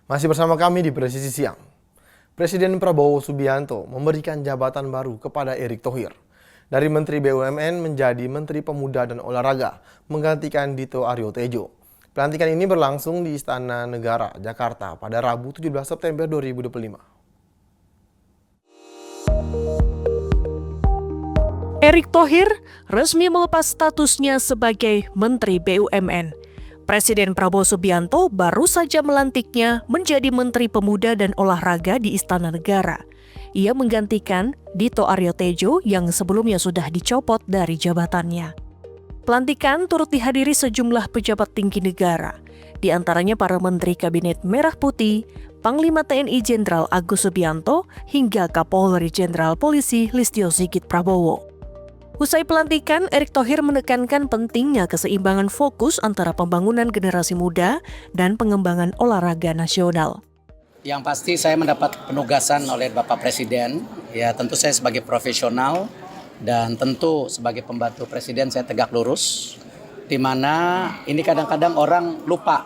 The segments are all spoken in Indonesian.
Masih bersama kami di Presisi Siang. Presiden Prabowo Subianto memberikan jabatan baru kepada Erick Thohir. Dari Menteri BUMN menjadi Menteri Pemuda dan Olahraga, menggantikan Dito Aryo Tejo. Pelantikan ini berlangsung di Istana Negara, Jakarta pada Rabu 17 September 2025. Erick Thohir resmi melepas statusnya sebagai Menteri BUMN. Presiden Prabowo Subianto baru saja melantiknya menjadi Menteri Pemuda dan Olahraga di Istana Negara. Ia menggantikan Dito Aryo Tejo yang sebelumnya sudah dicopot dari jabatannya. Pelantikan turut dihadiri sejumlah pejabat tinggi negara, di antaranya para Menteri Kabinet Merah Putih, Panglima TNI Jenderal Agus Subianto, hingga Kapolri Jenderal Polisi Listio Sigit Prabowo. Usai pelantikan, Erick Thohir menekankan pentingnya keseimbangan fokus antara pembangunan generasi muda dan pengembangan olahraga nasional. Yang pasti saya mendapat penugasan oleh Bapak Presiden, ya tentu saya sebagai profesional dan tentu sebagai pembantu Presiden saya tegak lurus, di mana ini kadang-kadang orang lupa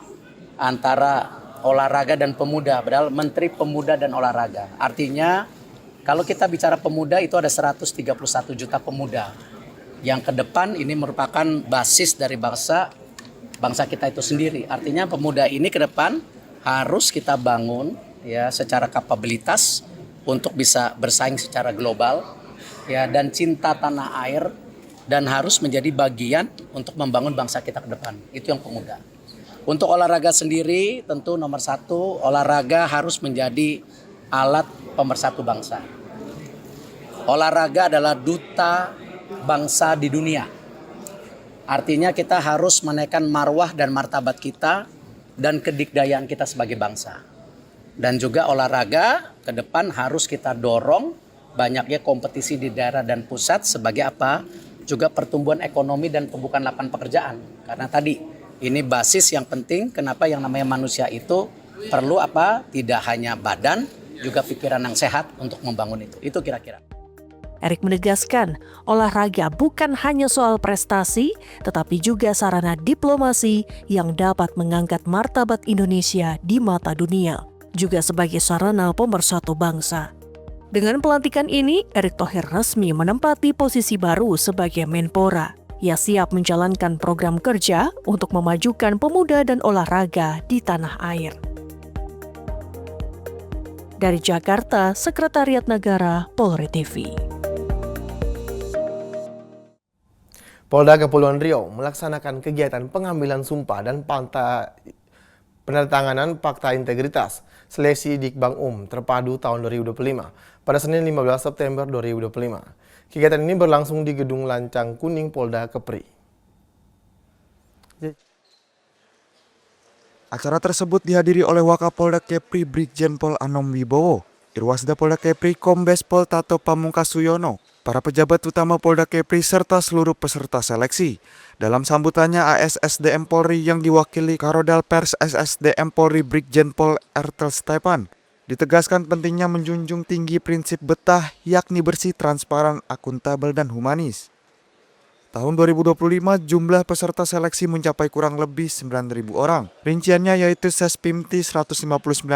antara olahraga dan pemuda, padahal Menteri Pemuda dan Olahraga. Artinya kalau kita bicara pemuda itu ada 131 juta pemuda yang ke depan ini merupakan basis dari bangsa kita itu sendiri. Artinya pemuda ini ke depan harus kita bangun ya secara kapabilitas untuk bisa bersaing secara global ya dan cinta tanah air dan harus menjadi bagian untuk membangun bangsa kita ke depan. Itu yang pemuda. Untuk olahraga sendiri tentu nomor satu, olahraga harus menjadi alat pemersatu bangsa. Olahraga adalah duta bangsa di dunia. Artinya kita harus menaikkan marwah dan martabat kita dan kedikdayaan kita sebagai bangsa. Dan juga olahraga ke depan harus kita dorong banyaknya kompetisi di daerah dan pusat sebagai apa? Juga pertumbuhan ekonomi dan pembukaan lapangan pekerjaan. Karena tadi ini basis yang penting kenapa yang namanya manusia itu perlu apa? Tidak hanya badan, juga pikiran yang sehat untuk membangun itu. Itu kira-kira. Erick menegaskan, olahraga bukan hanya soal prestasi, tetapi juga sarana diplomasi yang dapat mengangkat martabat Indonesia di mata dunia, juga sebagai sarana pemersatu bangsa. Dengan pelantikan ini, Erick Thohir resmi menempati posisi baru sebagai Menpora. Ia siap menjalankan program kerja untuk memajukan pemuda dan olahraga di tanah air. Dari Jakarta, Sekretariat Negara, Polri TV. Polda Kepulauan Riau melaksanakan kegiatan pengambilan sumpah dan penandatanganan Fakta Integritas Seleksi Dikbang terpadu tahun 2025 pada Senin 15 September 2025. Kegiatan ini berlangsung di Gedung Lancang Kuning Polda Kepri. Acara tersebut dihadiri oleh Wakapolda Kepri Brigjen Pol Anom Wibowo, Irwasda Polda Kepri Kombes Pol Tato Pamungkasuyono, para pejabat utama Polda Kepri serta seluruh peserta seleksi. Dalam sambutannya, ASSDM Polri yang diwakili Karodal Pers SSDM Polri Brigjen Pol Ertel Stepan ditegaskan pentingnya menjunjung tinggi prinsip betah, yakni bersih, transparan, akuntabel, dan humanis. Tahun 2025 jumlah peserta seleksi mencapai kurang lebih 9.000 orang. Rinciannya yaitu Sespimti 159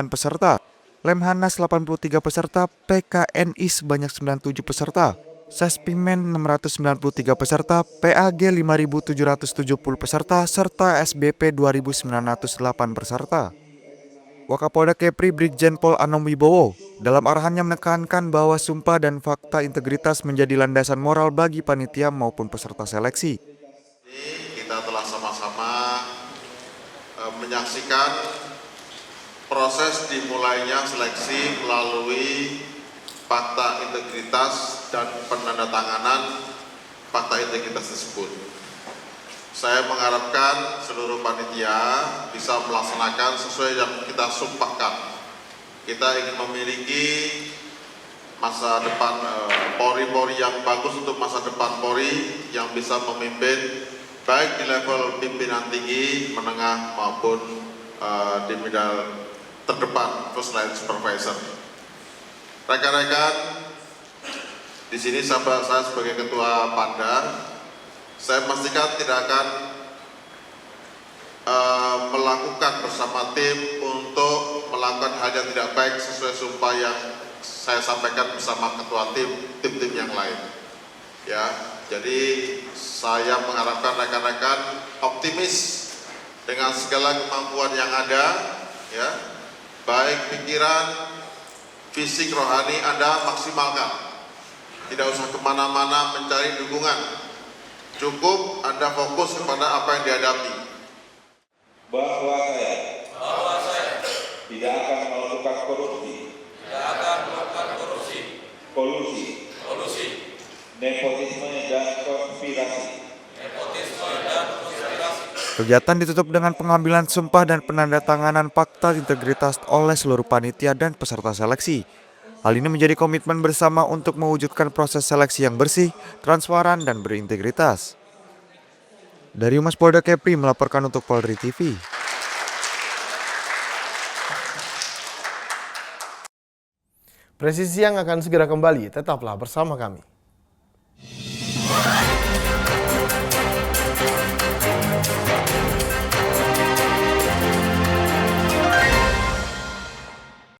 peserta, Lemhanas 83 peserta, PKNI sebanyak 97 peserta, Sespimen 693 peserta, PAG 5.770 peserta, serta SBP 2.908 peserta. Wakapolda Kepri Brigjen Pol Anom Wibowo dalam arahannya menekankan bahwa sumpah dan fakta integritas menjadi landasan moral bagi panitia maupun peserta seleksi. Kita telah sama-sama menyaksikan proses dimulainya seleksi melalui fakta integritas dan penandatanganan fakta integritas tersebut. Saya mengharapkan seluruh panitia bisa melaksanakan sesuai yang kita sumpahkan. Kita ingin memiliki masa depan Polri yang bagus untuk masa depan Polri yang bisa memimpin baik di level pimpinan tinggi, menengah maupun di bidang terdepan, first line supervisor. Rekan-rekan, di sini saya sebagai ketua Panda, saya memastikan tidak akan melakukan bersama tim untuk melakukan hal yang tidak baik sesuai sumpah yang saya sampaikan bersama ketua tim-tim yang lain. Ya, jadi saya mengharapkan rekan-rekan optimis dengan segala kemampuan yang ada, ya, baik pikiran, fisik, rohani Anda maksimalkan. Tidak usah kemana-mana mencari dukungan. Cukup Anda fokus kepada apa yang dihadapi. Bahwa saya tidak akan melakukan kolusi, nepotisme dan konspirasi. Kegiatan ditutup dengan pengambilan sumpah dan penandatanganan fakta integritas oleh seluruh panitia dan peserta seleksi. Hal ini menjadi komitmen bersama untuk mewujudkan proses seleksi yang bersih, transparan, dan berintegritas. Dari Humas Polda Kepri melaporkan untuk Polri TV. Presisi yang akan segera kembali, tetaplah bersama kami.